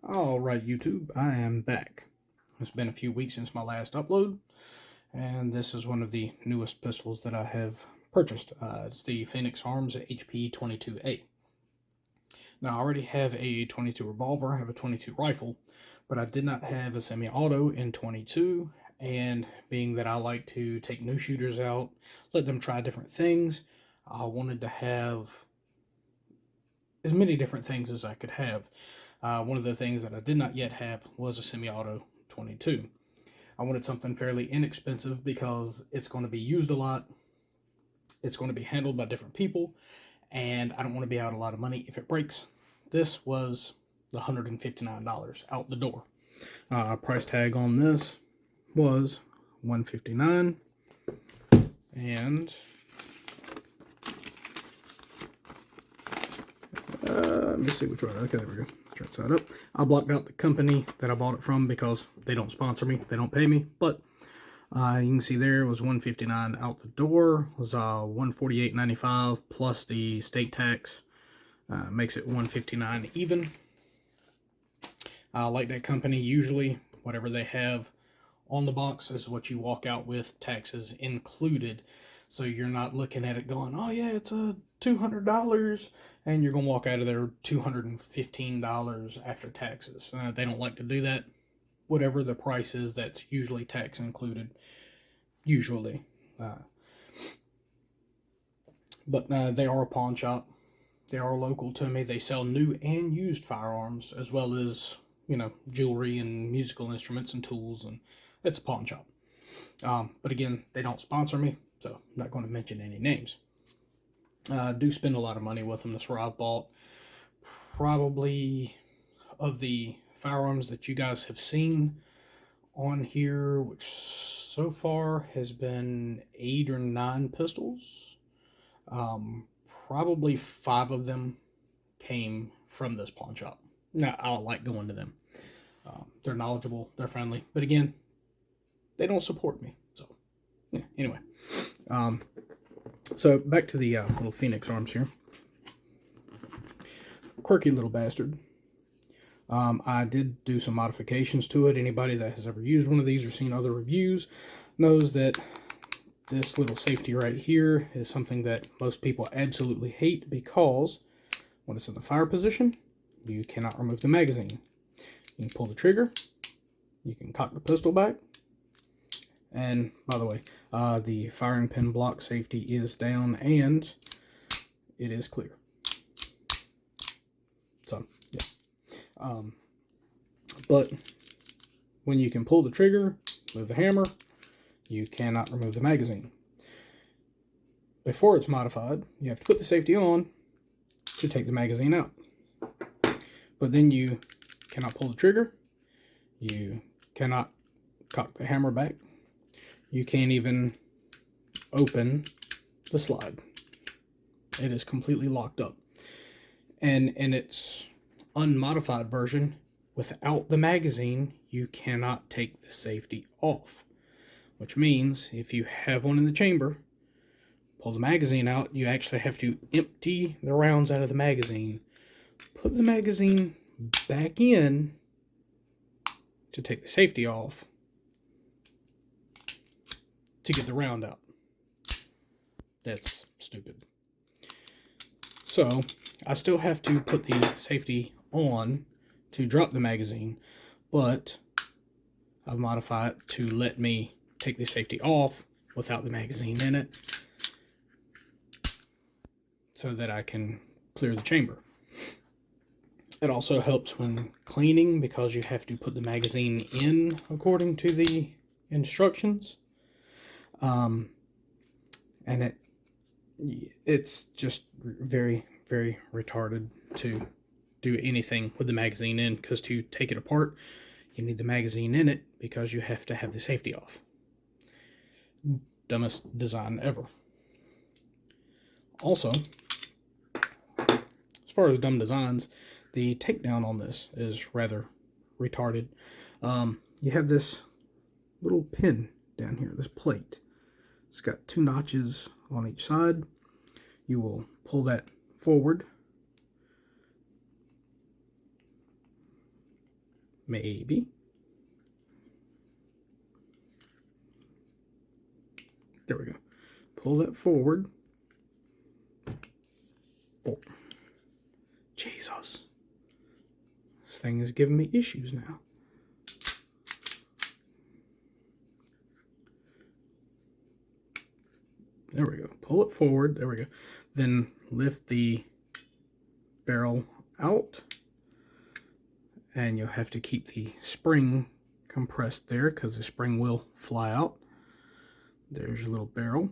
Alright, YouTube, I am back. It's been a few weeks since my last upload, and this is one of the newest pistols that I have purchased. It's the Phoenix Arms HP22A. Now, I already have a 22 revolver, I have a 22 rifle, but I did not have a semi-auto in 22, and being that I like to take new shooters out, let them try different things, I wanted to have as many different things as I could have. One of the things that I did not yet have was a semi-auto 22. I wanted something fairly inexpensive because it's going to be used a lot. It's going to be handled by different people, and I don't want to be out a lot of money if it breaks. This was the $159 out the door. Price tag on this was $159, and let me see which one. Okay, there we go. Turn side up. I blocked out the company that I bought it from because they don't sponsor me. They don't pay me. But you can see there it was $159 out the door. It was $148.95 plus the state tax. Makes it $159 even. I like that company. Usually, whatever they have on the box is what you walk out with, taxes included. So you're not looking at it going, oh yeah, it's a $200, and you're going to walk out of there $215 after taxes. They don't like to do that. Whatever the price is, that's usually tax included, usually. But they are a pawn shop. They are local to me. They sell new and used firearms, as well as, jewelry and musical instruments and tools, and it's a pawn shop. But again, they don't sponsor me, so I'm not going to mention any names. I do spend a lot of money with them. That's where I've bought probably, of the firearms that you guys have seen on here, which so far has been 8 or 9 pistols. Probably 5 of them came from this pawn shop. Now, I like going to them. They're knowledgeable, they're friendly, but again, they don't support me. So, yeah, anyway. So, back to the little Phoenix Arms here. Quirky little bastard. I did do some modifications to it. Anybody that has ever used one of these or seen other reviews knows that this little safety right here is something that most people absolutely hate, because when it's in the fire position, you cannot remove the magazine. You can pull the trigger, you can cock the pistol back, and by the way, the firing pin block safety is down and it is clear. So, yeah. But when you can pull the trigger, move the hammer, you cannot remove the magazine. Before it's modified, you have to put the safety on to take the magazine out. But then you cannot pull the trigger, you cannot cock the hammer back, you can't even open the slide. It is completely locked up. And in its unmodified version, without the magazine, you cannot take the safety off. Which means if you have one in the chamber, pull the magazine out, you actually have to empty the rounds out of the magazine, put the magazine back in to take the safety off to get the round out. That's stupid. So I still have to put the safety on to drop the magazine, but I've modified it to let me take the safety off without the magazine in it, so that I can clear the chamber. It also helps when cleaning, because you have to put the magazine in according to the instructions. And it's just very, very retarded to do anything with the magazine in, because to take it apart, you need the magazine in it because you have to have the safety off. Dumbest design ever. Also, as far as dumb designs, the takedown on this is rather retarded. You have this little pin down here, this plate. It's got 2 notches on each side. You will pull that forward, Maybe. There we go. Pull that forward. Oh. Jesus. This thing is giving me issues now. There we go. Pull it forward. There we go. Then lift the barrel out. And you'll have to keep the spring compressed there because the spring will fly out. There's your little barrel.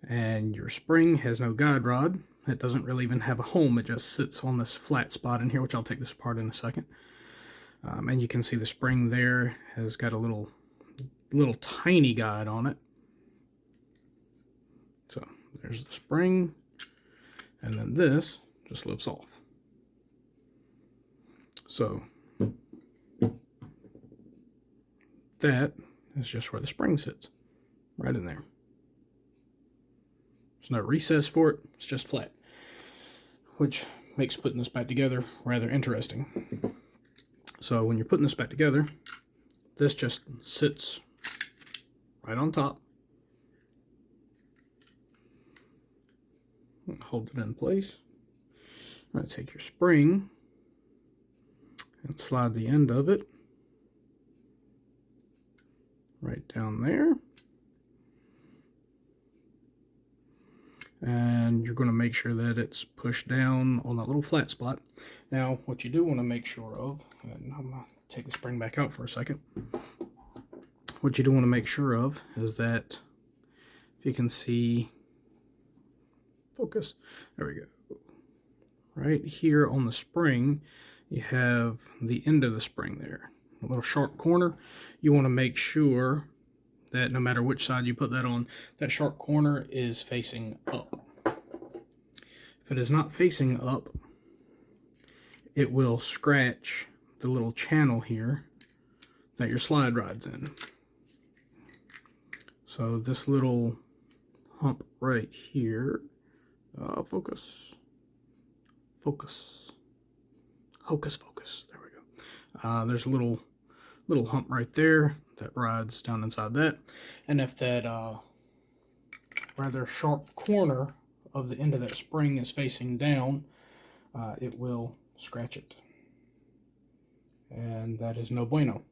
And your spring has no guide rod. It doesn't really even have a home. It just sits on this flat spot in here, which I'll take this apart in a second. And you can see the spring there has got a little tiny guide on it. So there's the spring. And then this just lifts off. So that is just where the spring sits, right in there. There's no recess for it, it's just flat, which makes putting this back together rather interesting. So when you're putting this back together, this just sits right on top. Hold it in place. All right, take your spring and slide the end of it right down there. And you're going to make sure that it's pushed down on that little flat spot. Now, what you do want to make sure of, and I'm going to take the spring back out for a second. What you do want to make sure of is that, if you can see, focus, there we go. Right here on the spring, you have the end of the spring there, a little sharp corner. You want to make sure that no matter which side you put that on, that sharp corner is facing up. If it is not facing up, it will scratch the little channel here that your slide rides in. So this little hump right here, focus, hocus focus, there we go. There's a little hump right there that rides down inside that, and if that rather sharp corner of the end of that spring is facing down, it will scratch it, and that is no bueno.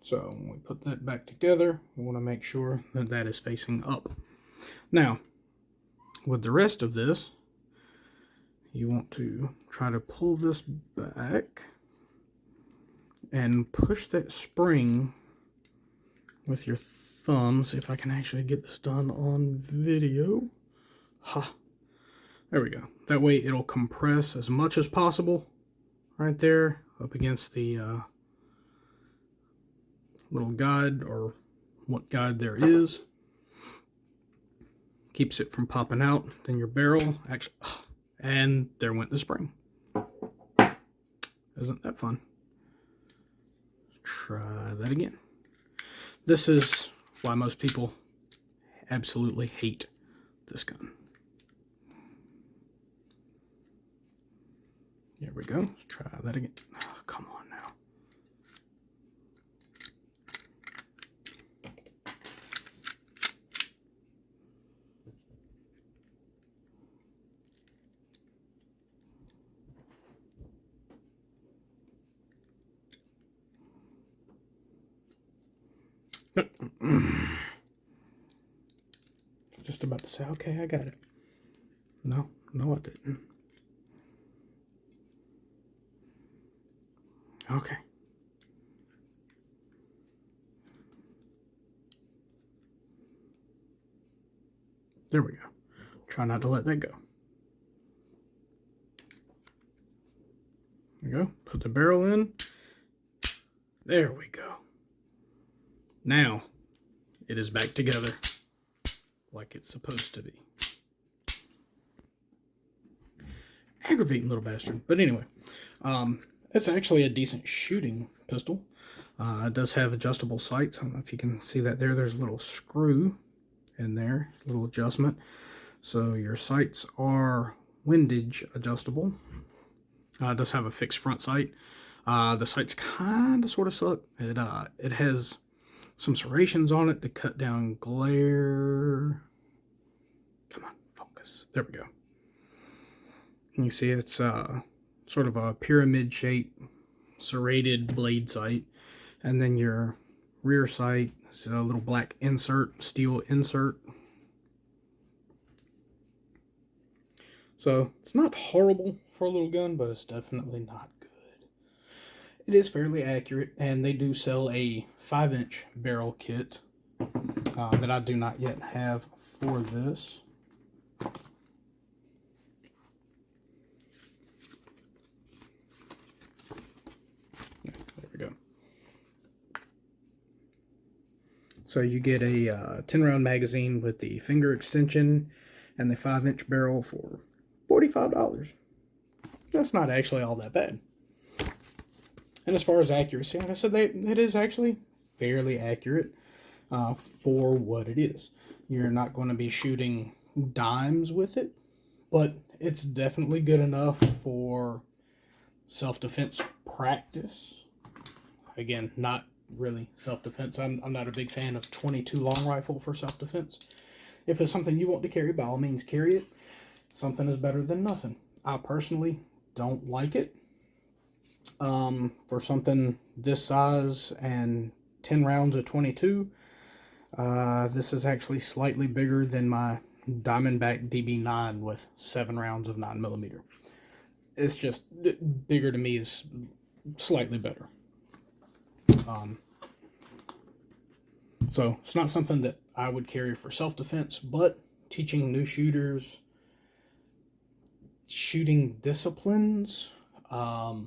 So when we put that back together, we want to make sure that that is facing up. Now, with the rest of this, you want to try to pull this back and push that spring with your thumb. See if I can actually get this done on video. Ha! There we go. That way it'll compress as much as possible right there up against the little guide, or what guide there is. Keeps it from popping out. Then your barrel actually, and there went the spring. Isn't that fun? Try that again. This is why most people absolutely hate this gun. There we go. Let's try that again. Oh, come on now. Just about to say, okay, I got it. No, I didn't. Okay. There we go. Try not to let that go. There we go. Put the barrel in. There we go. Now, it is back together like it's supposed to be. Aggravating little bastard. But anyway, it's actually a decent shooting pistol. It does have adjustable sights. I don't know if you can see that there. There's a little screw in there, a little adjustment. So your sights are windage adjustable. It does have a fixed front sight. The sights kind of sort of suck. It has some serrations on it to cut down glare. Come on, focus. There we go. You see it's sort of a pyramid shape serrated blade sight, and then your rear sight is a little black insert, steel insert. So it's not horrible for a little gun, but it's definitely not good. It is fairly accurate, and they do sell a 5-inch barrel kit that I do not yet have for this. There we go. So you get a 10-round magazine with the finger extension and the 5-inch barrel for $45. That's not actually all that bad. And as far as accuracy, like I said, it is actually fairly accurate for what it is. You're not going to be shooting dimes with it, but it's definitely good enough for self-defense practice. Again, not really self-defense. I'm not a big fan of 22 long rifle for self-defense. If it's something you want to carry, by all means carry it. Something is better than nothing. I personally don't like it. For something this size and 10 rounds of 22, this is actually slightly bigger than my Diamondback DB9 with 7 rounds of 9mm. It's just bigger to me is slightly better. So it's not something that I would carry for self-defense, but teaching new shooters shooting disciplines, how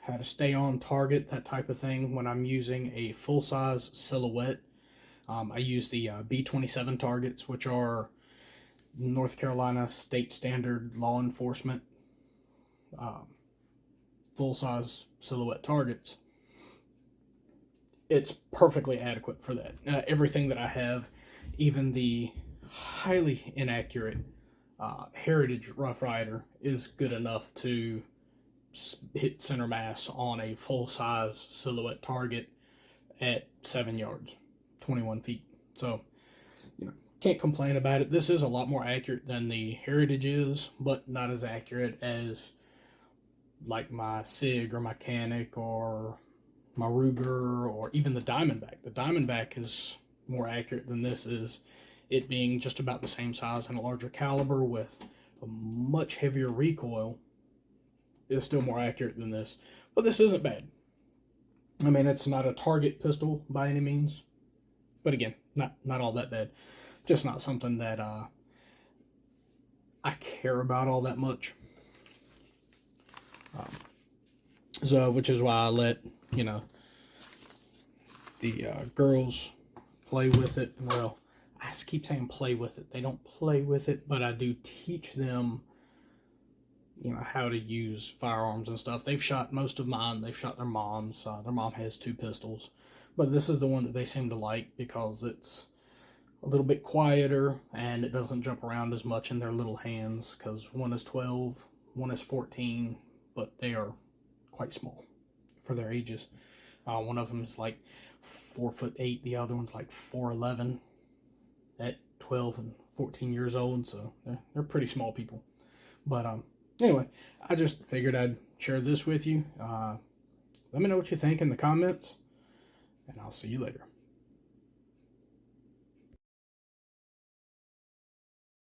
to stay on target, that type of thing. When I'm using a full-size silhouette, I use the B27 targets, which are North Carolina state standard law enforcement full-size silhouette targets. It's perfectly adequate for that. Everything that I have, even the highly inaccurate Heritage Rough Rider, is good enough to hit center mass on a full-size silhouette target at 7 yards, 21 feet. So, can't complain about it. This is a lot more accurate than the Heritage is, but not as accurate as like my SIG or my Canic or my Ruger or even the Diamondback. The Diamondback is more accurate than this is, it being just about the same size and a larger caliber with a much heavier recoil. Is still more accurate than this, but this isn't bad. I mean, it's not a target pistol by any means, but again, not all that bad. Just not something that I care about all that much. So, which is why I let the girls play with it. Well, I just keep saying play with it. They don't play with it, but I do teach them how to use firearms and stuff. They've shot most of mine. They've shot their moms. Their mom has 2 pistols, but this is the one that they seem to like because it's a little bit quieter and it doesn't jump around as much in their little hands, because one is 12, one is 14, but they are quite small for their ages. One of them is like 4'8", the other one's like 4'11", at 12 and 14 years old, so they're pretty small people. But anyway, I just figured I'd share this with you. Let me know what you think in the comments, and I'll see you later.